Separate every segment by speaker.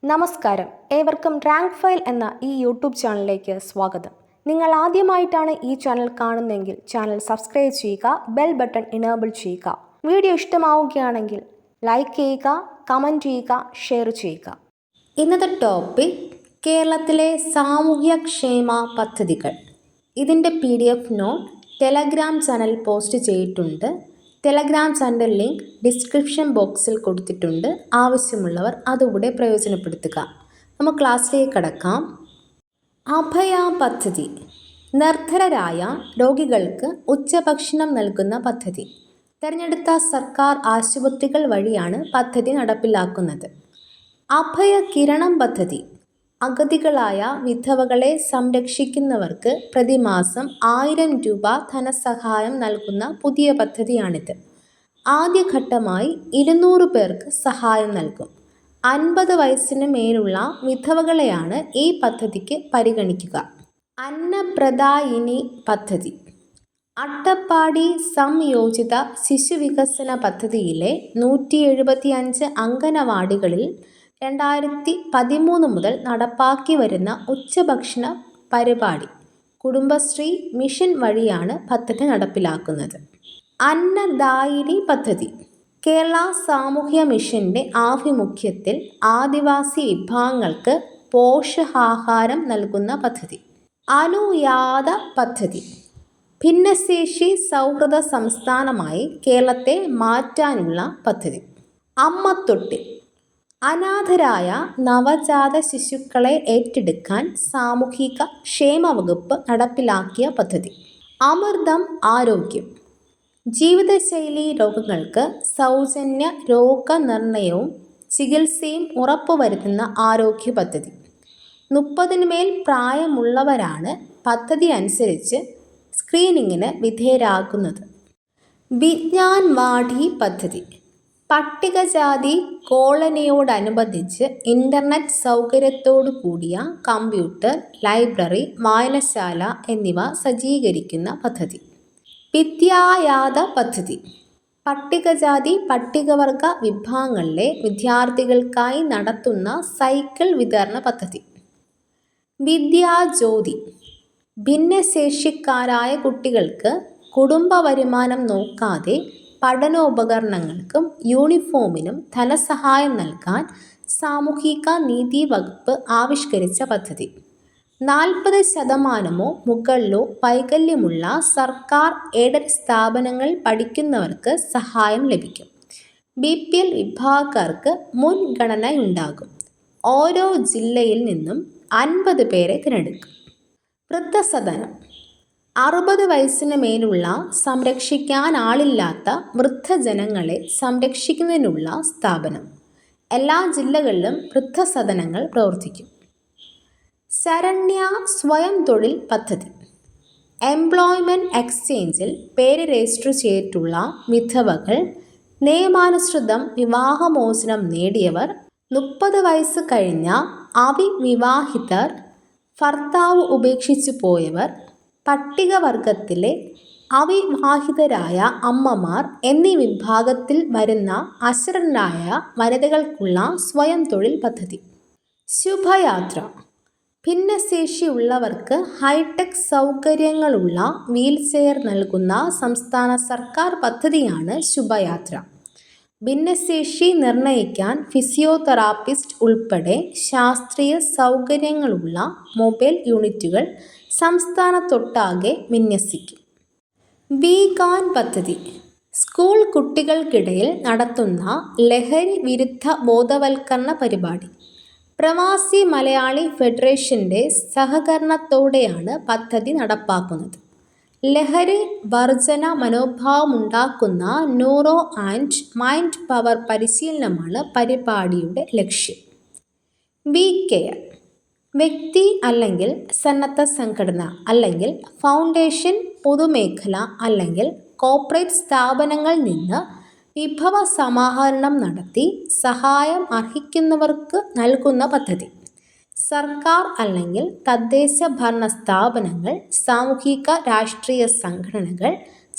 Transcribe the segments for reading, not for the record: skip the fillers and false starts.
Speaker 1: നമസ്കാരം, ഏവർക്കും rank file എന്ന ഈ യൂട്യൂബ് ചാനലിലേക്ക് സ്വാഗതം. നിങ്ങൾ ആദ്യമായിട്ടാണ് ഈ ചാനൽ കാണുന്നതെങ്കിൽ ചാനൽ സബ്സ്ക്രൈബ് ചെയ്യുക, ബെൽ ബട്ടൺ ഇനേബിൾ ചെയ്യുക. വീഡിയോ ഇഷ്ടമാവുകയാണെങ്കിൽ ലൈക്ക് ചെയ്യുക, കമൻറ്റ് ചെയ്യുക, ഷെയർ ചെയ്യുക. ഇന്നത്തെ ടോപ്പിക് കേരളത്തിലെ സാമൂഹ്യക്ഷേമ പദ്ധതികൾ. ഇതിൻ്റെ PDF note Telegram channel post ചെയ്തിട്ടുണ്ട്. ടെലഗ്രാം ചാനൽ ലിങ്ക് ഡിസ്ക്രിപ്ഷൻ ബോക്സിൽ കൊടുത്തിട്ടുണ്ട്. ആവശ്യമുള്ളവർ അതുകൂടെ പ്രയോജനപ്പെടുത്തുക. നമുക്ക് ക്ലാസ്സിലേക്ക് കടക്കാം. അഭയ പദ്ധതി നിർധനരായ രോഗികൾക്ക് ഉച്ചഭക്ഷണം നൽകുന്ന പദ്ധതി. തിരഞ്ഞെടുത്ത സർക്കാർ ആശുപത്രികൾ വഴിയാണ് പദ്ധതി നടപ്പിലാക്കുന്നത്. അഭയ കിരണം പദ്ധതി അഗതികളായ വിധവകളെ സംരക്ഷിക്കുന്നവർക്ക് പ്രതിമാസം 1000 രൂപ ധനസഹായം നൽകുന്ന പുതിയ പദ്ധതിയാണിത്. ആദ്യഘട്ടമായി 200 പേർക്ക് സഹായം നൽകും. 50 വയസ്സിന് മേലുള്ള വിധവകളെയാണ് ഈ പദ്ധതിക്ക് പരിഗണിക്കുക. അന്നപ്രദായിനി പദ്ധതി അട്ടപ്പാടി സംയോജിത ശിശുവികസന പദ്ധതിയിലെ 175 അംഗനവാടികളിൽ 2013 മുതൽ നടപ്പാക്കി വരുന്ന ഉച്ചഭക്ഷണ പരിപാടി കുടുംബശ്രീ മിഷൻ വഴിയാണ് പദ്ധതി നടപ്പിലാക്കുന്നത്. അന്നദായിനി പദ്ധതി കേരള സാമൂഹ്യ മിഷന്റെ ആഭിമുഖ്യത്തിൽ ആദിവാസി വിഭാഗങ്ങൾക്ക് പോഷകാഹാരം നൽകുന്ന പദ്ധതി. അനുയാത പദ്ധതി ഭിന്നശേഷി സൗഹൃദ സംസ്ഥാനമായി കേരളത്തെ മാറ്റാനുള്ള പദ്ധതി. അമ്മത്തൊട്ടിൽ അനാഥരായ നവജാത ശിശുക്കളെ ഏറ്റെടുക്കാൻ സാമൂഹിക ക്ഷേമ വകുപ്പ് നടപ്പിലാക്കിയ പദ്ധതി. അമൃതം ആരോഗ്യം ജീവിതശൈലി രോഗങ്ങൾക്ക് സൗജന്യ രോഗനിർണയവും ചികിത്സയും ഉറപ്പുവരുത്തുന്ന ആരോഗ്യ പദ്ധതി. 30 മേൽ പ്രായമുള്ളവരാണ് പദ്ധതി അനുസരിച്ച് സ്ക്രീനിങ്ങിന് വിധേയരാകുന്നത്. വിജ്ഞാൻ വാടി പദ്ധതി പട്ടികജാതി കോളനിയോടനുബന്ധിച്ച് ഇൻ്റർനെറ്റ് സൗകര്യത്തോടു കൂടിയ കമ്പ്യൂട്ടർ, ലൈബ്രറി, വായനശാല എന്നിവ സജ്ജീകരിക്കുന്ന പദ്ധതി. വിദ്യായാത പദ്ധതി പട്ടികജാതി പട്ടികവർഗ വിഭാഗങ്ങളിലെ വിദ്യാർത്ഥികൾക്കായി നടത്തുന്ന സൈക്കിൾ വിതരണ പദ്ധതി. വിദ്യാജ്യോതി ഭിന്നശേഷിക്കാരായ കുട്ടികൾക്ക് കുടുംബ വരുമാനം നോക്കാതെ പഠനോപകരണങ്ങൾക്കും യൂണിഫോമിനും ധനസഹായം നൽകാൻ സാമൂഹിക നീതി വകുപ്പ് ആവിഷ്കരിച്ച പദ്ധതി. 40% മുകളിലോ വൈകല്യമുള്ള സർക്കാർ എയ്ഡഡ് സ്ഥാപനങ്ങളിൽ പഠിക്കുന്നവർക്ക് സഹായം ലഭിക്കും. BPL വിഭാഗക്കാർക്ക് മുൻഗണനയുണ്ടാകും. ഓരോ ജില്ലയിൽ നിന്നും 50 പേരെ തിരഞ്ഞെടുക്കും. വൃദ്ധസദനം 60 വയസ്സിന് മേലുള്ള സംരക്ഷിക്കാനാളില്ലാത്ത വൃദ്ധജനങ്ങളെ സംരക്ഷിക്കുന്നതിനുള്ള സ്ഥാപനം. എല്ലാ ജില്ലകളിലും വൃദ്ധസദനങ്ങൾ പ്രവർത്തിക്കും. ശരണ്യ സ്വയം തൊഴിൽ പദ്ധതി എംപ്ലോയ്മെൻറ്റ് എക്സ്ചേഞ്ചിൽ പേര് രജിസ്റ്റർ ചെയ്തിട്ടുള്ള വിധവകൾ, നിയമാനുസൃതം വിവാഹമോചനം നേടിയവർ, 30 വയസ്സ് കഴിഞ്ഞ അവിവാഹിതർ, ഭർത്താവ് ഉപേക്ഷിച്ചു പോയവർ, പട്ടികവർഗത്തിലെ അവിവാഹിതരായ അമ്മമാർ എന്നീ വിഭാഗത്തിൽ വരുന്ന അശരണരായ വനിതകൾക്കുള്ള സ്വയം തൊഴിൽ പദ്ധതി. ശുഭയാത്ര ഭിന്നശേഷിയുള്ളവർക്ക് ഹൈടെക് സൗകര്യങ്ങളുള്ള വീൽചെയർ നൽകുന്ന സംസ്ഥാന സർക്കാർ പദ്ധതിയാണ് ശുഭയാത്ര. ഭിന്നശേഷി നിർണയിക്കാൻ ഫിസിയോതെറാപ്പിസ്റ്റ് ഉൾപ്പെടെ ശാസ്ത്രീയ സൗകര്യങ്ങളുള്ള മൊബൈൽ യൂണിറ്റുകൾ സംസ്ഥാനത്തൊട്ടാകെ വിന്യസിക്കും. വീഗാൻ പദ്ധതി സ്കൂൾ കുട്ടികൾക്കിടയിൽ നടത്തുന്ന ലഹരി വിരുദ്ധ ബോധവൽക്കരണ പരിപാടി. പ്രവാസി മലയാളി ഫെഡറേഷൻ്റെ സഹകരണത്തോടെയാണ് പദ്ധതി നടപ്പാക്കുന്നത്. ലഹരി വർജന മനോഭാവമുണ്ടാക്കുന്ന ന്യൂറോ ആൻഡ് മൈൻഡ് പവർ പരിശീലനമാണ് പരിപാടിയുടെ ലക്ഷ്യം. വി കെയർ വ്യക്തി അല്ലെങ്കിൽ സന്നദ്ധ സംഘടന അല്ലെങ്കിൽ ഫൗണ്ടേഷൻ, പൊതുമേഖല അല്ലെങ്കിൽ കോർപ്പറേറ്റ് സ്ഥാപനങ്ങളിൽ നിന്ന് വിഭവ സമാഹരണം നടത്തി സഹായം അർഹിക്കുന്നവർക്ക് നൽകുന്ന പദ്ധതി. സർക്കാർ അല്ലെങ്കിൽ തദ്ദേശ ഭരണ സ്ഥാപനങ്ങൾ, സാമൂഹിക രാഷ്ട്രീയ സംഘടനകൾ,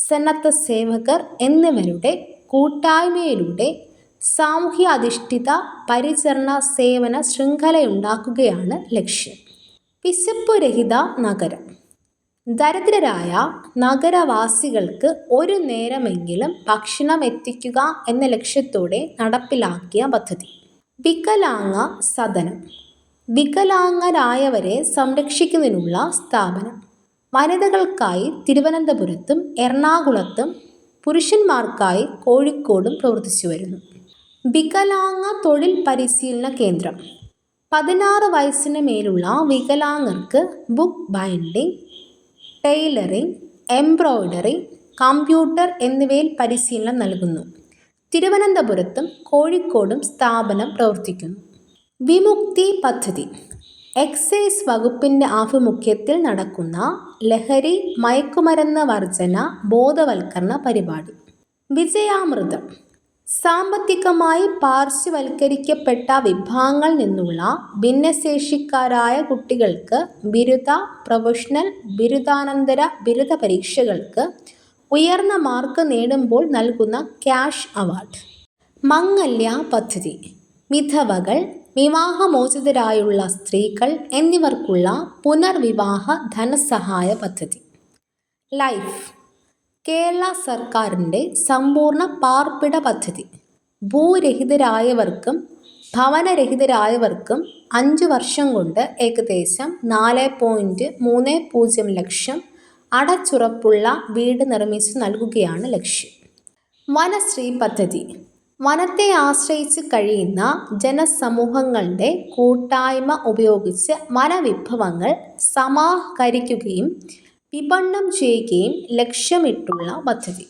Speaker 1: സന്നദ്ധ സേവകർ എന്നിവരുടെ കൂട്ടായ്മയിലൂടെ സാമൂഹ്യ അധിഷ്ഠിത പരിചരണ സേവന ശൃംഖലയുണ്ടാക്കുകയാണ് ലക്ഷ്യം. വിശപ്പുരഹിത നഗരം. ദരിദ്രരായ നഗരവാസികൾക്ക് ഒരു നേരമെങ്കിലും ഭക്ഷണം എത്തിക്കുക എന്ന ലക്ഷ്യത്തോടെ നടപ്പിലാക്കിയ പദ്ധതി. വികലാംഗ സദനം. വികലാംഗരായവരെ സംരക്ഷിക്കുന്നതിനുള്ള സ്ഥാപനം. വനിതകൾക്കായി തിരുവനന്തപുരത്തും എറണാകുളത്തും പുരുഷന്മാർക്കായി കോഴിക്കോടും പ്രവർത്തിച്ചു വരുന്നു. വികലാംഗ തൊഴിൽ പരിശീലന കേന്ദ്രം. 16 വയസ്സിന് മേലുള്ള വികലാംഗർക്ക് book binding, tailoring, embroidery, computer എന്നിവയിൽ പരിശീലനം നൽകുന്നു. തിരുവനന്തപുരത്തും കോഴിക്കോടും സ്ഥാപനം പ്രവർത്തിക്കുന്നു. വിമുക്തി പദ്ധതി. എക്സൈസ് വകുപ്പിൻ്റെ ആഭിമുഖ്യത്തിൽ നടക്കുന്ന ലഹരി മയക്കുമരുന്ന് വർജന ബോധവൽക്കരണ പരിപാടി. വിജയാമൃതം. സാമ്പത്തികമായി പാർശ്വവൽക്കരിക്കപ്പെട്ട വിഭാഗങ്ങളിൽ നിന്നുള്ള ഭിന്നശേഷിക്കാരായ കുട്ടികൾക്ക് ബിരുദ, പ്രൊഫഷണൽ, ബിരുദാനന്തര ബിരുദ പരീക്ഷകൾക്ക് ഉയർന്ന മാർക്ക് നേടുമ്പോൾ നൽകുന്ന ക്യാഷ് അവാർഡ്. മംഗല്യ പദ്ധതി. വിധവകൾ, വിവാഹമോചിതരായുള്ള സ്ത്രീകൾ എന്നിവർക്കുള്ള പുനർവിവാഹ ധനസഹായ പദ്ധതി. ലൈഫ്. കേരള സർക്കാരിൻ്റെ സമ്പൂർണ്ണ പാർപ്പിട പദ്ധതി. ഭൂരഹിതരായവർക്കും ഭവനരഹിതരായവർക്കും 5 വർഷം കൊണ്ട് ഏകദേശം 4.30 ലക്ഷം അടച്ചുറപ്പുള്ള വീട് നിർമ്മിച്ചു നൽകുകയാണ് ലക്ഷ്യം. വനശ്രീ പദ്ധതി. വനത്തെ ആശ്രയിച്ച് കഴിയുന്ന ജനസമൂഹങ്ങളുടെ കൂട്ടായ്മ ഉപയോഗിച്ച് വനവിഭവങ്ങൾ സമാഹരിക്കുകയും വിപണനം ചെയ്യുകയും ലക്ഷ്യമിട്ടുള്ള പദ്ധതി.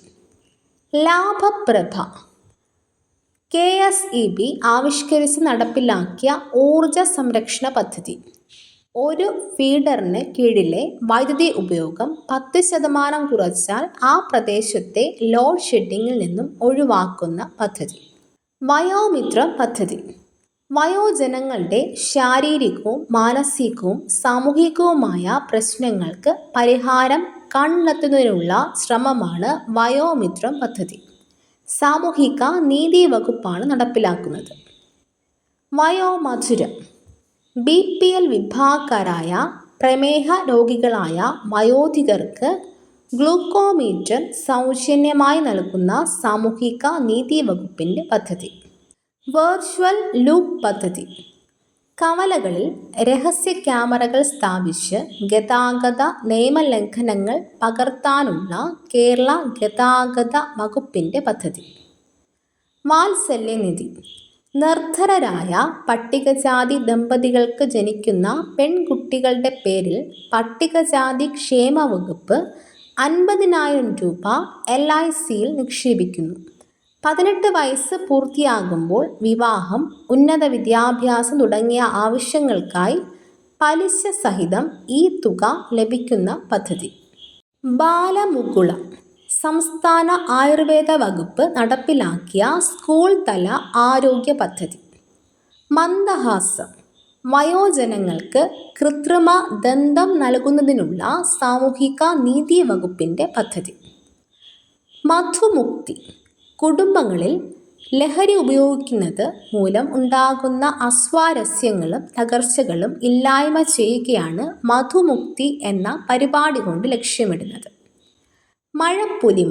Speaker 1: ലാഭപ്രഭ. KSEB ആവിഷ്കരിച്ച് നടപ്പിലാക്കിയ ഊർജ സംരക്ഷണ പദ്ധതി. ഒരു ഫീഡറിന് കീഴിലെ വൈദ്യുതി ഉപയോഗം 10% കുറച്ചാൽ ആ പ്രദേശത്തെ ലോഡ് ഷെഡിങ്ങിൽ നിന്നും ഒഴിവാക്കുന്ന പദ്ധതി. വയോമിത്രം പദ്ധതി. വയോജനങ്ങളുടെ ശാരീരികവും മാനസികവും സാമൂഹികവുമായ പ്രശ്നങ്ങൾക്ക് പരിഹാരം കണ്ടെത്തുന്നതിനുള്ള ശ്രമമാണ് വയോമിത്രം പദ്ധതി. സാമൂഹിക നീതി വകുപ്പാണ് നടപ്പിലാക്കുന്നത്. വയോമധുരം. BPL വിഭാഗക്കാരായ പ്രമേഹ രോഗികളായ വയോധികർക്ക് ഗ്ലൂക്കോമീറ്റർ സൗജന്യമായി നൽകുന്ന സാമൂഹിക നീതി വകുപ്പിൻ്റെ പദ്ധതി. വെർച്വൽ ലൂപ്പ് പദ്ധതി. കവലകളിൽ രഹസ്യ ക്യാമറകൾ സ്ഥാപിച്ച് ഗതാഗത നിയമലംഘനങ്ങൾ പകർത്താനുള്ള കേരള ഗതാഗത വകുപ്പിൻ്റെ പദ്ധതി. വാത്സല്യനിധി. നിർധനരായ പട്ടികജാതി ദമ്പതികൾക്ക് ജനിക്കുന്ന പെൺകുട്ടികളുടെ പേരിൽ പട്ടികജാതി ക്ഷേമ വകുപ്പ് 50,000 രൂപ LICയിൽ നിക്ഷേപിക്കുന്നു. 18 വയസ്സ് പൂർത്തിയാകുമ്പോൾ വിവാഹം, ഉന്നത വിദ്യാഭ്യാസം തുടങ്ങിയ ആവശ്യങ്ങൾക്കായി പലിശ സഹിതം ഈ തുക ലഭിക്കുന്ന പദ്ധതി. ബാലമുകുളം. സംസ്ഥാന ആയുർവേദ വകുപ്പ് നടപ്പിലാക്കിയ സ്കൂൾ തല ആരോഗ്യ പദ്ധതി. മന്ദഹാസം. വയോജനങ്ങൾക്ക് കൃത്രിമ ദന്തം നൽകുന്നതിനുള്ള സാമൂഹിക നീതി വകുപ്പിൻ്റെ പദ്ധതി. മധുമുക്തി. കുടുംബങ്ങളിൽ ലഹരി ഉപയോഗിക്കുന്നത് മൂലം ഉണ്ടാകുന്ന അസ്വാരസ്യങ്ങളും തകർച്ചകളും ഇല്ലായ്മ ചെയ്യുകയാണ് മധുമുക്തി എന്ന പരിപാടി കൊണ്ട് ലക്ഷ്യമിടുന്നത്. മഴപ്പൊലിമ.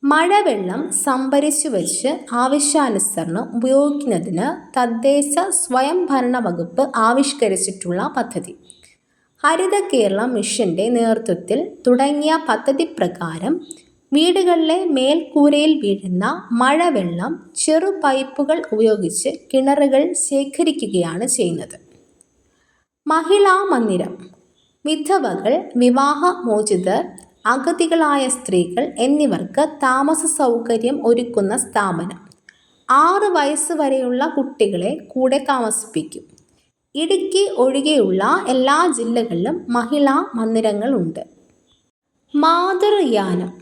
Speaker 1: മഴവെള്ളം സംഭരിച്ചു വച്ച് ആവശ്യാനുസരണം ഉപയോഗിക്കുന്നതിന് തദ്ദേശ സ്വയംഭരണ വകുപ്പ് ആവിഷ്കരിച്ചിട്ടുള്ള പദ്ധതി. ഹരിത കേരളം മിഷൻ്റെ നേതൃത്വത്തിൽ തുടങ്ങിയ പദ്ധതി പ്രകാരം വീടുകളിലെ മേൽക്കൂരയിൽ വീഴുന്ന മഴവെള്ളം ചെറു പൈപ്പുകൾ ഉപയോഗിച്ച് കിണറുകൾ ശേഖരിക്കുകയാണ് ചെയ്യുന്നത്. മഹിളാ മന്ദിരം. വിധവകൾ, വിവാഹമോചിതർ, അഗതികളായ സ്ത്രീകൾ എന്നിവർക്ക് താമസ സൗകര്യം ഒരുക്കുന്ന സ്ഥാപനം. 6 വയസ്സ് വരെയുള്ള കുട്ടികളെ കൂടെ താമസിപ്പിക്കും. ഇടുക്കി ഒഴികെയുള്ള എല്ലാ ജില്ലകളിലും മഹിളാ മന്ദിരങ്ങളുണ്ട്. മാതൃയാനം.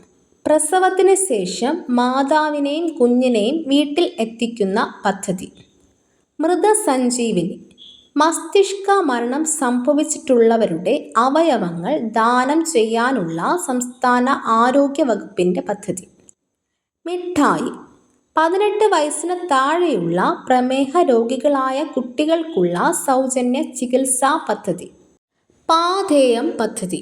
Speaker 1: പ്രസവത്തിന് ശേഷം മാതാവിനെയും കുഞ്ഞിനെയും വീട്ടിൽ എത്തിക്കുന്ന പദ്ധതി. മൃതസഞ്ജീവിനി. മസ്തിഷ്ക മരണം സംഭവിച്ചിട്ടുള്ളവരുടെ അവയവങ്ങൾ ദാനം ചെയ്യാനുള്ള സംസ്ഥാന ആരോഗ്യ വകുപ്പിൻ്റെ പദ്ധതി. മിഠായി. 18 വയസ്സിന് താഴെയുള്ള പ്രമേഹ രോഗികളായ കുട്ടികൾക്കുള്ള സൗജന്യ ചികിത്സാ പദ്ധതി. പാഥേയം പദ്ധതി.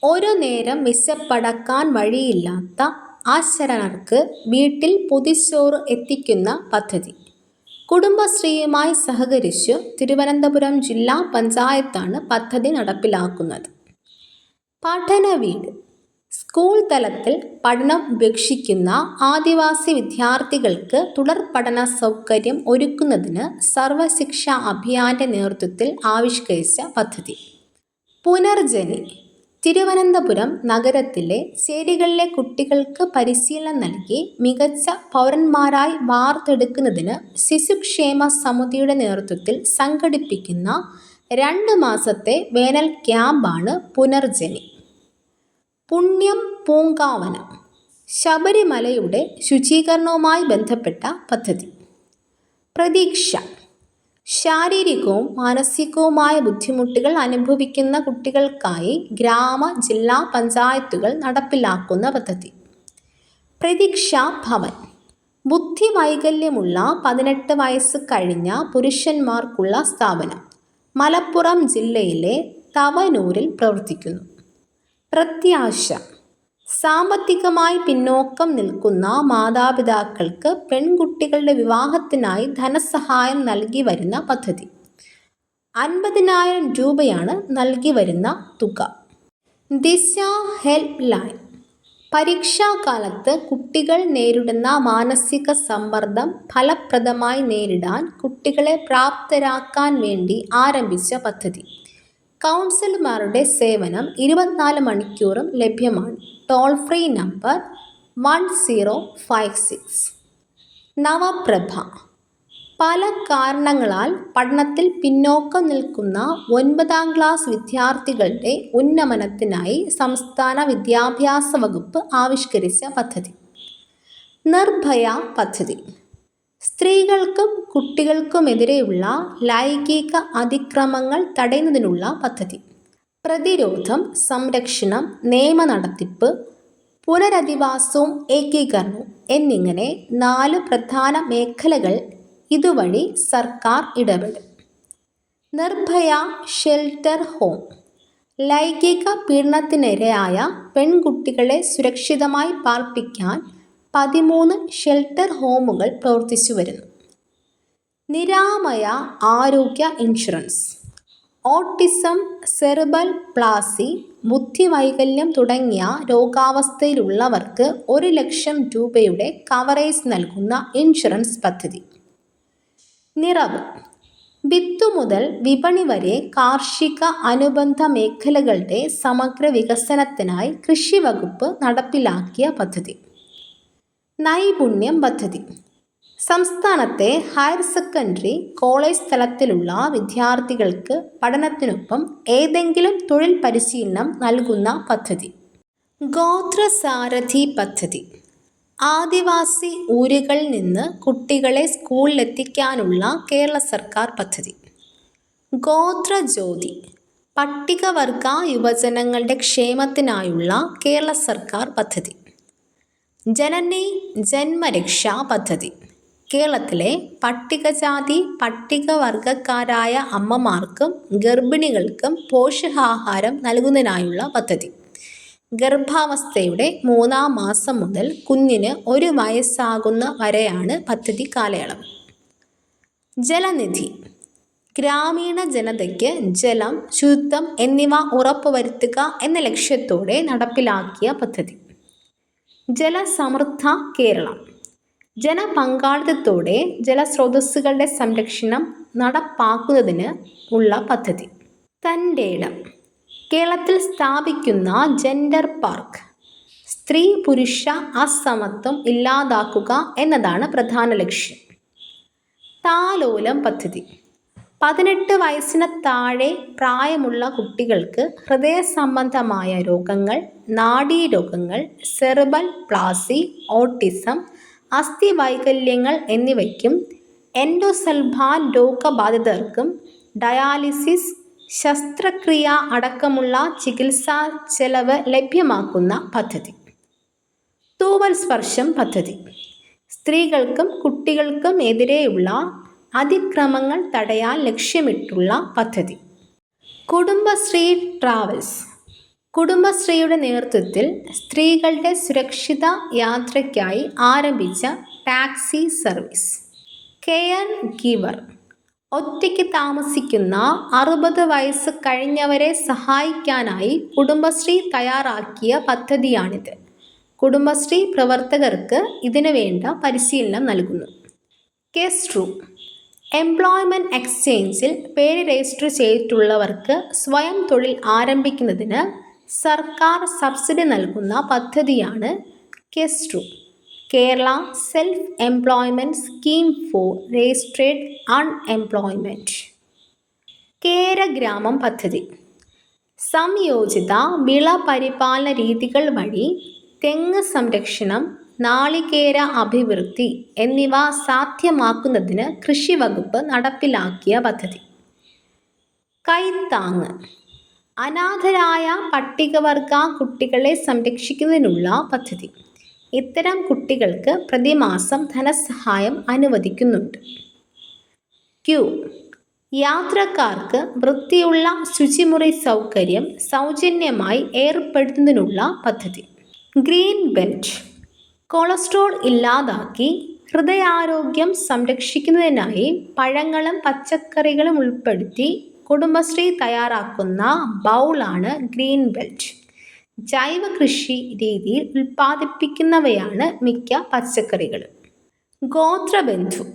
Speaker 1: ഒരു നേരം വിശപ്പടക്കാൻ വഴിയില്ലാത്ത അശരണർക്ക് വീട്ടിൽ പൊതിച്ചോറ് എത്തിക്കുന്ന പദ്ധതി. കുടുംബശ്രീയുമായി സഹകരിച്ചു തിരുവനന്തപുരം ജില്ലാ പഞ്ചായത്താണ് പദ്ധതി നടപ്പിലാക്കുന്നത്. പഠനവീട്. സ്കൂൾ തലത്തിൽ പഠനം ഉപേക്ഷിക്കുന്ന ആദിവാസി വിദ്യാർത്ഥികൾക്ക് തുടർ പഠന സൗകര്യം ഒരുക്കുന്നതിന് സർവശിക്ഷാ അഭിയാന്റെ നേതൃത്വത്തിൽ ആവിഷ്കരിച്ച പദ്ധതി. പുനർജനി. തിരുവനന്തപുരം നഗരത്തിലെ ചേരികളിലെ കുട്ടികൾക്ക് പരിശീലനം നൽകി മികച്ച പൗരന്മാരായി വാർത്തെടുക്കുന്നതിന് ശിശുക്ഷേമ സമിതിയുടെ നേതൃത്വത്തിൽ സംഘടിപ്പിക്കുന്ന 2 മാസത്തെ വേനൽ ക്യാമ്പാണ് പുനർജനി. പുണ്യം പൂങ്കാവനം. ശബരിമലയുടെ ശുചീകരണവുമായി ബന്ധപ്പെട്ട പദ്ധതി. പ്രതീക്ഷ. ശാരീരികവും മാനസികവുമായ ബുദ്ധിമുട്ടുകൾ അനുഭവിക്കുന്ന കുട്ടികൾക്കായി ഗ്രാമ ജില്ലാ പഞ്ചായത്തുകൾ നടപ്പിലാക്കുന്ന പദ്ധതി. പ്രതീക്ഷാ ഭവൻ. ബുദ്ധിവൈകല്യമുള്ള 18 വയസ്സ് കഴിഞ്ഞ പുരുഷന്മാർക്കുള്ള സ്ഥാപനം. മലപ്പുറം ജില്ലയിലെ തവനൂരിൽ പ്രവർത്തിക്കുന്നു. പ്രത്യാശ. സാമ്പത്തികമായി പിന്നോക്കം നിൽക്കുന്ന മാതാപിതാക്കൾക്ക് പെൺകുട്ടികളുടെ വിവാഹത്തിനായി ധനസഹായം നൽകി വരുന്ന പദ്ധതി. 50,000 രൂപയാണ് നൽകി വരുന്ന തുക. ദിശ ഹെൽപ്പ് ലൈൻ. പരീക്ഷാകാലത്ത് കുട്ടികൾ നേരിടുന്ന മാനസിക സമ്മർദ്ദം ഫലപ്രദമായി നേരിടാൻ കുട്ടികളെ പ്രാപ്തരാക്കാൻ വേണ്ടി ആരംഭിച്ച പദ്ധതി. കൗൺസിലർമാരുടെ സേവനം 24 മണിക്കൂറും ലഭ്യമാണ്. Toll free number 1056. നവപ്രഭ. പല കാരണങ്ങളാൽ പഠനത്തിൽ പിന്നോക്കം നിൽക്കുന്ന 9ാം ക്ലാസ് വിദ്യാർത്ഥികളുടെ ഉന്നമനത്തിനായി സംസ്ഥാന വിദ്യാഭ്യാസ വകുപ്പ് ആവിഷ്കരിച്ച പദ്ധതി. നിർഭയ പദ്ധതി. സ്ത്രീകൾക്കും കുട്ടികൾക്കുമെതിരെയുള്ള ലൈംഗിക അതിക്രമങ്ങൾ തടയുന്നതിനുള്ള പദ്ധതി. പ്രതിരോധം, സംരക്ഷണം, നിയമ നടത്തിപ്പ്, പുനരധിവാസവും ഏകീകരണവും എന്നിങ്ങനെ 4 പ്രധാന മേഖലകൾ ഇതുവഴി സർക്കാർ ഇടപെടും. Nirbhaya shelter home. ലൈംഗിക പീഡനത്തിനിരയായ പെൺകുട്ടികളെ സുരക്ഷിതമായി പാർപ്പിക്കാൻ 13 ഷെൽട്ടർ ഹോമുകൾ പ്രവർത്തിച്ചു വരുന്നു. നിരാമയ ആരോഗ്യ ഇൻഷുറൻസ്. ഓട്ടിസം, സെറിബ്രൽ പാൾസി, ബുദ്ധിവൈകല്യം തുടങ്ങിയ രോഗാവസ്ഥയിലുള്ളവർക്ക് 1 ലക്ഷം രൂപയുടെ കവറേജ് നൽകുന്ന ഇൻഷുറൻസ് പദ്ധതി. നിറവ്. വിത്തു മുതൽ വിപണി വരെ കാർഷിക അനുബന്ധ മേഖലകളുടെ സമഗ്ര വികസനത്തിനായി കൃഷി വകുപ്പ് നടപ്പിലാക്കിയ പദ്ധതി. നൈപുണ്യം പദ്ധതി. സംസ്ഥാനത്തെ ഹയർ സെക്കൻഡറി, കോളേജ് തലത്തിലുള്ള വിദ്യാർത്ഥികൾക്ക് പഠനത്തിനൊപ്പം ഏതെങ്കിലും തൊഴിൽ പരിശീലനം നൽകുന്ന പദ്ധതി. ഗോത്രസാരഥി പദ്ധതി. ആദിവാസി ഊരുകളിൽ നിന്ന് കുട്ടികളെ സ്കൂളിലെത്തിക്കാനുള്ള കേരള സർക്കാർ പദ്ധതി. ഗോത്രജ്യോതി. പട്ടികവർഗ യുവജനങ്ങളുടെ ക്ഷേമത്തിനായുള്ള കേരള സർക്കാർ പദ്ധതി. ജനനി ജന്മരക്ഷാ പദ്ധതി. കേരളത്തിലെ പട്ടികജാതി പട്ടികവർഗക്കാരായ അമ്മമാർക്കും ഗർഭിണികൾക്കും പോഷകാഹാരം നൽകുന്നതിനായുള്ള പദ്ധതി. ഗർഭാവസ്ഥയുടെ 3ാം മാസം മുതൽ കുഞ്ഞിന് 1 വയസ്സാകുന്ന വരെയാണ് പദ്ധതി കാലയളവ്. ജലനിധി. ഗ്രാമീണ ജനതയ്ക്ക് ജലം, ശുചിത്വം എന്നിവ ഉറപ്പുവരുത്തുക എന്ന ലക്ഷ്യത്തോടെ നടപ്പിലാക്കിയ പദ്ധതി. ജലസമൃദ്ധ കേരളം. ജനപങ്കാളിത്തത്തോടെ ജലസ്രോതസ്സുകളുടെ സംരക്ഷണം നടപ്പാക്കുന്നതിന് ഉള്ള പദ്ധതി. തൻ്റെയിടം. കേരളത്തിൽ സ്ഥാപിക്കുന്ന ജെൻഡർ പാർക്ക്. സ്ത്രീ പുരുഷ അസമത്വം ഇല്ലാതാക്കുക എന്നതാണ് പ്രധാന ലക്ഷ്യം. താലോലം പദ്ധതി. 18 വയസ്സിന് താഴെ പ്രായമുള്ള കുട്ടികൾക്ക് ഹൃദയ സംബന്ധമായ രോഗങ്ങൾ, നാഡീരോഗങ്ങൾ, സെറിബ്രൽ പാൾസി, ഓട്ടിസം, അസ്ഥിവൈകല്യങ്ങൾ എന്നിവയ്ക്കും എൻഡോസൾഫാൻ രോഗബാധിതർക്കും ഡയാലിസിസ്, ശസ്ത്രക്രിയ അടക്കമുള്ള ചികിത്സാ ചെലവ് ലഭ്യമാക്കുന്ന പദ്ധതി. തൂവൽ സ്പർശം പദ്ധതി. സ്ത്രീകൾക്കും കുട്ടികൾക്കും എതിരെയുള്ള അതിക്രമങ്ങൾ തടയാൻ ലക്ഷ്യമിട്ടുള്ള പദ്ധതി. കുടുംബശ്രീ ട്രാവൽസ്. കുടുംബശ്രീയുടെ നേതൃത്വത്തിൽ സ്ത്രീകളുടെ സുരക്ഷിത യാത്രയ്ക്കായി ആരംഭിച്ച ടാക്സി സർവീസ്. Care giver. ഒറ്റയ്ക്ക് താമസിക്കുന്ന 60 വയസ്സ് കഴിഞ്ഞവരെ സഹായിക്കാനായി കുടുംബശ്രീ തയ്യാറാക്കിയ പദ്ധതിയാണിത്. കുടുംബശ്രീ പ്രവർത്തകർക്ക് ഇതിനു വേണ്ട പരിശീലനം നൽകുന്നു. കെസ്ട്രു. എംപ്ലോയ്മെൻറ്റ് എക്സ്ചേഞ്ചിൽ പേര് രജിസ്റ്റർ ചെയ്തിട്ടുള്ളവർക്ക് സ്വയം തൊഴിൽ ആരംഭിക്കുന്നതിന് സർക്കാർ സബ്സിഡി നൽകുന്ന പദ്ധതിയാണ് KESRU. Kerala self employment scheme for registered unemployment. കേരഗ്രാമം പദ്ധതി. സംയോജിത വിള പരിപാലന രീതികൾ വഴി തെങ്ങ് സംരക്ഷണം, നാളികേര അഭിവൃദ്ധി എന്നിവ സാധ്യമാക്കുന്നതിന് കൃഷി വകുപ്പ് നടപ്പിലാക്കിയ പദ്ധതി. കൈത്താങ്ങ്. അനാഥരായ പട്ടികവർഗ കുട്ടികളെ സംരക്ഷിക്കുന്നതിനുള്ള പദ്ധതി. ഇത്തരം കുട്ടികൾക്ക് പ്രതിമാസം ധനസഹായം അനുവദിക്കുന്നുണ്ട്. ക്യൂ. യാത്രക്കാർക്ക് വൃത്തിയുള്ള ശുചിമുറി സൗകര്യം സൗജന്യമായി ഏർപ്പെടുത്തുന്നതിനുള്ള പദ്ധതി. Green belt. കൊളസ്ട്രോൾ ഇല്ലാതാക്കി ഹൃദയാരോഗ്യം സംരക്ഷിക്കുന്നതിനായി പഴങ്ങളും പച്ചക്കറികളും ഉൾപ്പെടുത്തി കുടുംബശ്രീ തയ്യാറാക്കുന്ന ബൗളാണ് ഗ്രീൻ ബെൽറ്റ്. ജൈവ കൃഷി രീതിയിൽ ഉൽപ്പാദിപ്പിക്കുന്നവയാണ് മിക്ക പച്ചക്കറികളും. ഗോത്രബന്ധു.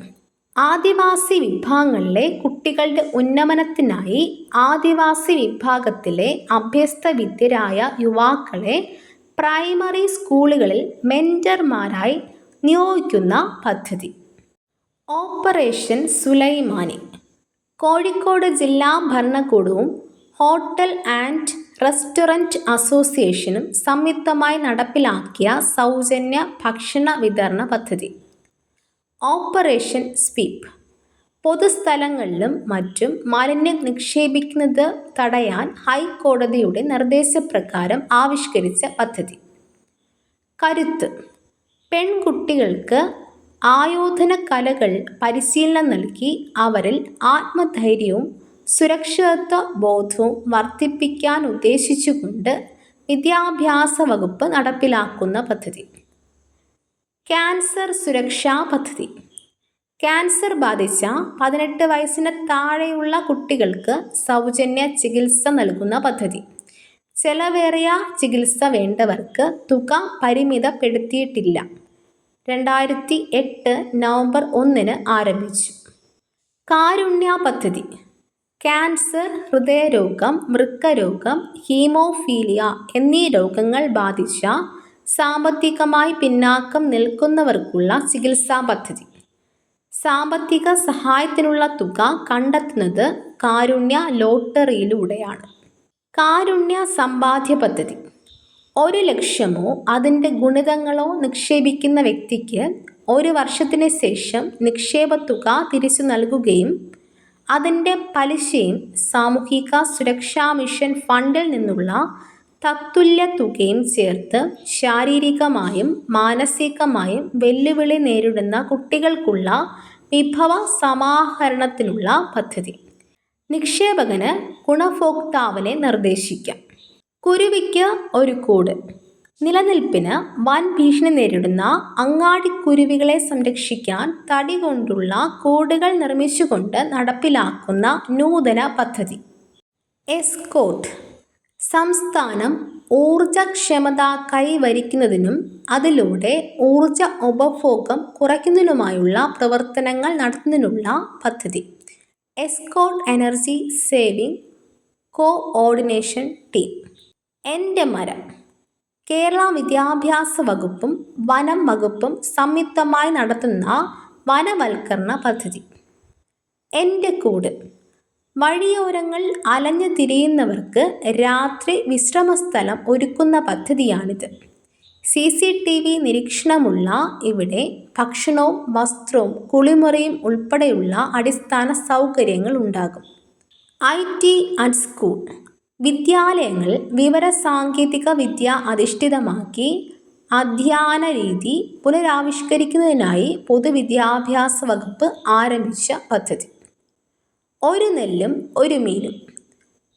Speaker 1: ആദിവാസി വിഭാഗങ്ങളിലെ കുട്ടികളുടെ ഉന്നമനത്തിനായി ആദിവാസി വിഭാഗത്തിലെ അഭ്യസ്തവിദ്യരായ യുവാക്കളെ പ്രൈമറി സ്കൂളുകളിൽ മെൻറ്റർമാരായി നിയോഗിക്കുന്ന പദ്ധതി. ഓപ്പറേഷൻ സുലൈമാനി. കോഴിക്കോട് ജില്ലാ ഭരണകൂടവും ഹോട്ടൽ ആൻഡ് റെസ്റ്റോറൻറ്റ് അസോസിയേഷനും സംയുക്തമായി നടപ്പിലാക്കിയ സൗജന്യ ഭക്ഷണ വിതരണ പദ്ധതി. Operation sweep. പൊതുസ്ഥലങ്ങളിലും മറ്റും മാലിന്യം നിക്ഷേപിക്കുന്നത് തടയാൻ ഹൈക്കോടതിയുടെ നിർദ്ദേശപ്രകാരം ആവിഷ്കരിച്ച പദ്ധതി. കരുത്ത്. പെൺകുട്ടികൾക്ക് ആയോധന കലകൾ പരിശീലനം നൽകി അവരിൽ ആത്മധൈര്യവും സുരക്ഷിതത്വ ബോധവും വർദ്ധിപ്പിക്കാൻ ഉദ്ദേശിച്ചുകൊണ്ട് വിദ്യാഭ്യാസ വകുപ്പ് നടപ്പിലാക്കുന്ന പദ്ധതി. ക്യാൻസർ സുരക്ഷാ പദ്ധതി. ക്യാൻസർ ബാധിച്ച 18 വയസ്സിന് താഴെയുള്ള കുട്ടികൾക്ക് സൗജന്യ ചികിത്സ നൽകുന്ന പദ്ധതി. ചെലവേറിയ ചികിത്സ വേണ്ടവർക്ക് തുക പരിമിതപ്പെടുത്തിയിട്ടില്ല. 2008 നവംബർ 1 ആരംഭിച്ചു. കാരുണ്യ പദ്ധതി. ക്യാൻസർ, ഹൃദയരോഗം, വൃക്കരോഗം, ഹീമോഫീലിയ എന്നീ രോഗങ്ങൾ ബാധിച്ച സാമ്പത്തികമായി പിന്നാക്കം നിൽക്കുന്നവർക്കുള്ള ചികിത്സാ പദ്ധതി. സാമ്പത്തിക സഹായത്തിനുള്ള തുക കണ്ടെത്തുന്നത് കാരുണ്യ ലോട്ടറിയിലൂടെയാണ്. കാരുണ്യ സമ്പാദ്യ പദ്ധതി. 1 ലക്ഷമോ അതിൻ്റെ ഗുണിതങ്ങളോ നിക്ഷേപിക്കുന്ന വ്യക്തിക്ക് 1 വർഷത്തിന് ശേഷം നിക്ഷേപത്തുക തിരിച്ചു നൽകുകയും അതിൻ്റെ പലിശയും സാമൂഹിക സുരക്ഷാ മിഷൻ ഫണ്ടിൽ നിന്നുള്ള തത്തുല്യ തുകയും ചേർത്ത് ശാരീരികമായും മാനസികമായും വെല്ലുവിളി നേരിടുന്ന കുട്ടികൾക്കുള്ള വിഭവ സമാഹരണത്തിനുള്ള പദ്ധതി. നിക്ഷേപകന് ഗുണഭോക്താവിനെ നിർദ്ദേശിക്കാം. കുരുവിക്ക് ഒരു കൂട്. നിലനിൽപ്പിന് വൻ ഭീഷണി നേരിടുന്ന അങ്ങാടിക്കുരുവികളെ സംരക്ഷിക്കാൻ തടി കൊണ്ടുള്ള കൂടുകൾ നിർമ്മിച്ചുകൊണ്ട് നടപ്പിലാക്കുന്ന നൂതന പദ്ധതി. എസ്കോർട്ട്. സംസ്ഥാനം ഊർജക്ഷമത കൈവരിക്കുന്നതിനും അതിലൂടെ ഊർജ ഉപഭോഗം കുറയ്ക്കുന്നതിനുമായുള്ള പ്രവർത്തനങ്ങൾ നടത്തുന്നതിനുള്ള പദ്ധതി. Escort energy saving coordination team. എൻ്റെ മരം. കേരള വിദ്യാഭ്യാസ വകുപ്പും വനം വകുപ്പും സംയുക്തമായി നടത്തുന്ന വനവൽക്കരണ പദ്ധതി. എൻ്റെ കൂട്. വഴിയോരങ്ങൾ അലഞ്ഞു തിരിയുന്നവർക്ക് രാത്രി വിശ്രമസ്ഥലം ഒരുക്കുന്ന പദ്ധതിയാണിത്. CCTV നിരീക്ഷണമുള്ള ഇവിടെ ഭക്ഷണവും വസ്ത്രവും കുളിമുറിയും ഉൾപ്പെടെയുള്ള അടിസ്ഥാന സൗകര്യങ്ങൾ ഉണ്ടാകും. IT and school. വിദ്യാലയങ്ങൾ വിവരസാങ്കേതിക വിദ്യ അധിഷ്ഠിതമാക്കി അധ്യയന രീതി പുനരാവിഷ്കരിക്കുന്നതിനായി പൊതുവിദ്യാഭ്യാസ വകുപ്പ് ആരംഭിച്ച പദ്ധതി. ഒരു നെല്ലും ഒരു മീനും.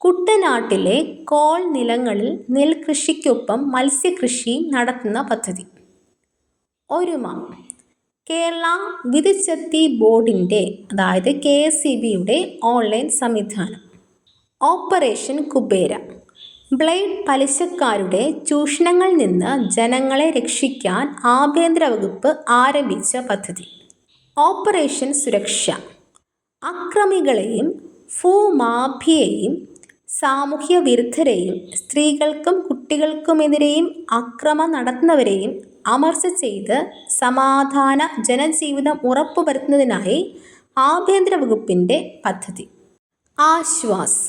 Speaker 1: കുട്ടനാട്ടിലെ കോൾ നിലങ്ങളിൽ നെൽകൃഷിക്കൊപ്പം മത്സ്യകൃഷിയും നടത്തുന്ന പദ്ധതി. ഒരുമ. കേരള വിദ്യുച്ഛക്തി ബോർഡിൻ്റെ അതായത് KSEBയുടെ ഓൺലൈൻ സംവിധാനം. ഓപ്പറേഷൻ കുബേര. ബ്ലേഡ് പലിശക്കാരുടെ ചൂഷണങ്ങളിൽ നിന്ന് ജനങ്ങളെ രക്ഷിക്കാൻ ആഭ്യന്തര വകുപ്പ് ആരംഭിച്ച പദ്ധതി. ഓപ്പറേഷൻ സുരക്ഷ. അക്രമികളെയും ഭൂമാഫിയയെയും സാമൂഹ്യ വിരുദ്ധരെയും സ്ത്രീകൾക്കും കുട്ടികൾക്കുമെതിരെയും അക്രമം നടത്തുന്നവരെയും അമർച്ച ചെയ്ത് സമാധാന ജനജീവിതം ഉറപ്പുവരുത്തുന്നതിനായി ആഭ്യന്തര വകുപ്പിൻ്റെ പദ്ധതി. ആശ്വാസ്.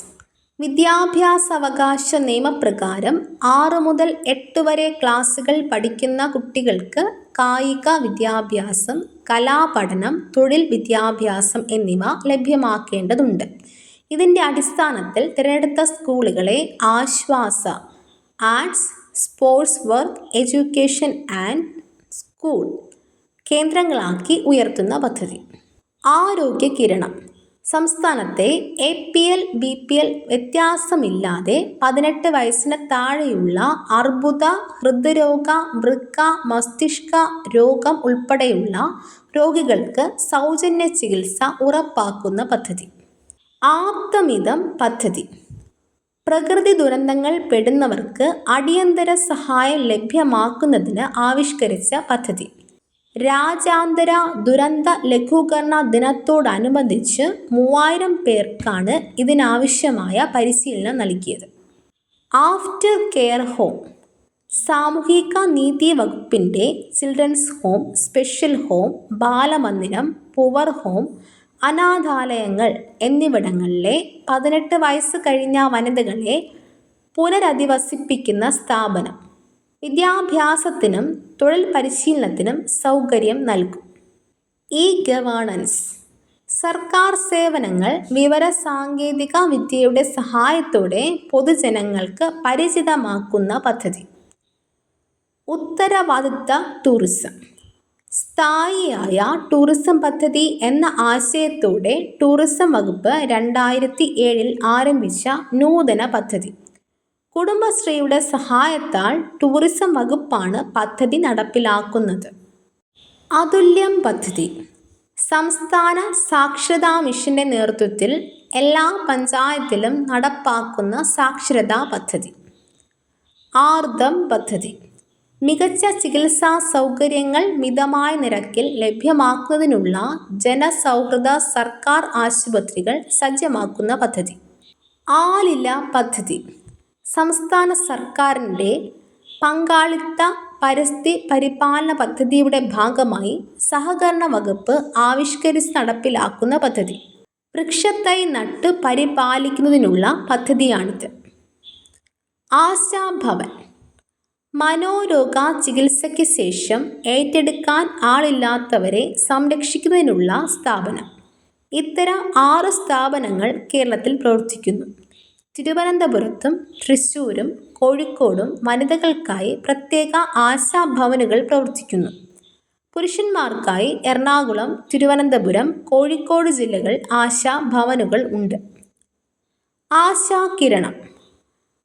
Speaker 1: വിദ്യാഭ്യാസാവകാശ നിയമപ്രകാരം 6 മുതൽ 8 വരെ ക്ലാസുകൾ പഠിക്കുന്ന കുട്ടികൾക്ക് കായിക വിദ്യാഭ്യാസം, കലാപഠനം, തൊഴിൽ വിദ്യാഭ്യാസം എന്നിവ ലഭ്യമാക്കേണ്ടതുണ്ട്. ഇതിൻ്റെ അടിസ്ഥാനത്തിൽ തിരഞ്ഞെടുത്ത സ്കൂളുകളെ ആശ്വാസ arts, sports, work, education and school കേന്ദ്രങ്ങളാക്കി ഉയർത്തുന്ന പദ്ധതി. ആരോഗ്യ കിരണം. സംസ്ഥാനത്തെ APL, BPL വ്യത്യാസമില്ലാതെ 18 വയസ്സിന് താഴെയുള്ള അർബുദ, ഹൃദ്രോഗ, വൃക്ക, മസ്തിഷ്ക രോഗം ഉൾപ്പെടെയുള്ള രോഗികൾക്ക് സൗജന്യ ചികിത്സ ഉറപ്പാക്കുന്ന പദ്ധതി. ആപ്തമിതം പദ്ധതി. പ്രകൃതി ദുരന്തങ്ങൾ പെടുന്നവർക്ക് അടിയന്തര സഹായം ലഭ്യമാക്കുന്നതിന് ആവിഷ്കരിച്ച പദ്ധതി. രാജ്യാന്തര ദുരന്ത ലഘൂകരണ ദിനത്തോടനുബന്ധിച്ച് 3000 പേർക്കാണ് ഇതിനാവശ്യമായ പരിശീലനം നൽകിയത്. After care home. സാമൂഹിക നീതി വകുപ്പിൻ്റെ ചിൽഡ്രൻസ് ഹോം, സ്പെഷ്യൽ ഹോം, ബാലമന്ദിരം, പുവർ ഹോം, അനാഥാലയങ്ങൾ എന്നിവിടങ്ങളിലെ 18 വയസ്സ് കഴിഞ്ഞ വനിതകളെ പുനരധിവസിപ്പിക്കുന്ന സ്ഥാപനം. വിദ്യാഭ്യാസത്തിനും തൊഴിൽ പരിശീലനത്തിനും സൗകര്യം നൽകും. ഗവേണൻസ്. സർക്കാർ സേവനങ്ങൾ വിവരസാങ്കേതിക വിദ്യയുടെ സഹായത്തോടെ പൊതുജനങ്ങൾക്ക് പരിചിതമാക്കുന്ന പദ്ധതി. ഉത്തരവാദിത്ത ടൂറിസം. സ്ഥായിയായ ടൂറിസം പദ്ധതി എന്ന ആശയത്തോടെ ടൂറിസം വകുപ്പ് 2007 ആരംഭിച്ച നൂതന പദ്ധതി. കുടുംബശ്രീയുടെ സഹായത്താൽ ടൂറിസം വകുപ്പാണ് പദ്ധതി നടപ്പിലാക്കുന്നത്. അതുല്യം പദ്ധതി. സംസ്ഥാന സാക്ഷരതാ മിഷന്റെ നേതൃത്വത്തിൽ എല്ലാ പഞ്ചായത്തിലും നടപ്പാക്കുന്ന സാക്ഷരതാ പദ്ധതി. ആർദ്രം പദ്ധതി. മികച്ച ചികിത്സാ സൗകര്യങ്ങൾ മിതമായ നിരക്കിൽ ലഭ്യമാക്കുന്നതിനുള്ള ജനസൗഹൃദ സർക്കാർ ആശുപത്രികൾ സജ്ജമാക്കുന്ന പദ്ധതി. ആലില പദ്ധതി. സംസ്ഥാന സർക്കാരിൻ്റെ പങ്കാളിത്ത പരിസ്ഥിതി പരിപാലന പദ്ധതിയുടെ ഭാഗമായി സഹകരണ വകുപ്പ് ആവിഷ്കരിച്ച് നടപ്പിലാക്കുന്ന പദ്ധതി. വൃക്ഷത്തൈ നട്ട് പരിപാലിക്കുന്നതിനുള്ള പദ്ധതിയാണിത്. ആശാഭവൻ. മനോരോഗ ചികിത്സയ്ക്ക് ശേഷം ഏറ്റെടുക്കാൻ ആളില്ലാത്തവരെ സംരക്ഷിക്കുന്നതിനുള്ള സ്ഥാപനം. ഇത്തരം 6 സ്ഥാപനങ്ങൾ കേരളത്തിൽ പ്രവർത്തിക്കുന്നു. തിരുവനന്തപുരത്തും തൃശ്ശൂരും കോഴിക്കോടും വനിതകൾക്കായി പ്രത്യേക ആശാഭവനുകൾ പ്രവർത്തിക്കുന്നു. പുരുഷന്മാർക്കായി എറണാകുളം, തിരുവനന്തപുരം, കോഴിക്കോട് ജില്ലകൾ ആശാഭവനുകൾ ഉണ്ട്. ആശാകിരണം.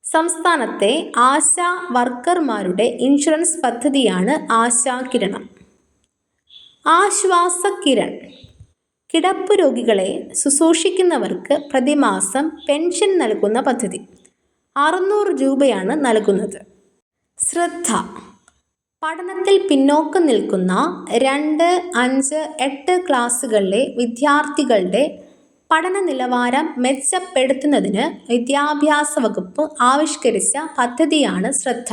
Speaker 1: സംസ്ഥാനത്തെ ആശാ വർക്കർമാരുടെ ഇൻഷുറൻസ് പദ്ധതിയാണ് ആശാകിരണം. ആശ്വാസകിരൺ. കിടപ്പ് രോഗികളെ ശുശ്രൂഷിക്കുന്നവർക്ക് പ്രതിമാസം പെൻഷൻ നൽകുന്ന പദ്ധതി. 600 രൂപയാണ് നൽകുന്നത്. ശ്രദ്ധ. പഠനത്തിൽ പിന്നോക്കം നിൽക്കുന്ന 2, 5, 8 ക്ലാസ്സുകളിലെ വിദ്യാർത്ഥികളുടെ പഠന നിലവാരം മെച്ചപ്പെടുത്തുന്നതിന് വിദ്യാഭ്യാസ വകുപ്പ് ആവിഷ്കരിച്ച പദ്ധതിയാണ് ശ്രദ്ധ.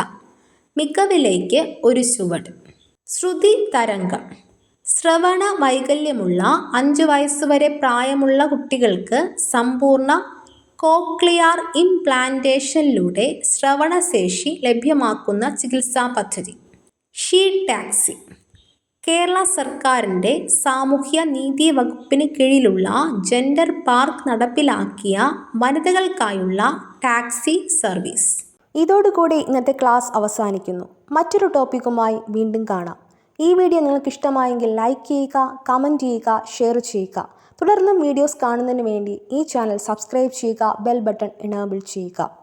Speaker 1: മികവിലേക്ക് ഒരു ചുവട്. ശ്രുതി തരംഗം. ശ്രവണ വൈകല്യമുള്ള 5 വയസ്സുവരെ പ്രായമുള്ള കുട്ടികൾക്ക് സമ്പൂർണ്ണ കോക്ലിയർ ഇംപ്ലാന്റേഷനിലൂടെ ശ്രവണശേഷി ലഭ്യമാക്കുന്ന ചികിത്സാ പദ്ധതി. She taxi. കേരള സർക്കാരിൻ്റെ സാമൂഹ്യ നീതി വകുപ്പിന് കീഴിലുള്ള ജെൻഡർ പാർക്ക് നടപ്പിലാക്കിയ വനിതകൾക്കായുള്ള ടാക്സി സർവീസ്. ഇതോടുകൂടി ഇന്നത്തെ ക്ലാസ് അവസാനിക്കുന്നു. മറ്റൊരു ടോപ്പിക്കുമായി വീണ്ടും കാണാം. ഈ വീഡിയോ നിങ്ങൾക്ക് ഇഷ്ടമായെങ്കിൽ ലൈക്ക് ചെയ്യുക, കമൻറ്റ് ചെയ്യുക, ഷെയർ ചെയ്യുക. തുടർന്നും വീഡിയോസ് കാണുന്നതിന് വേണ്ടി ഈ ചാനൽ സബ്സ്ക്രൈബ് ചെയ്യുക, ബെൽ ബട്ടൺ എനേബിൾ ചെയ്യുക.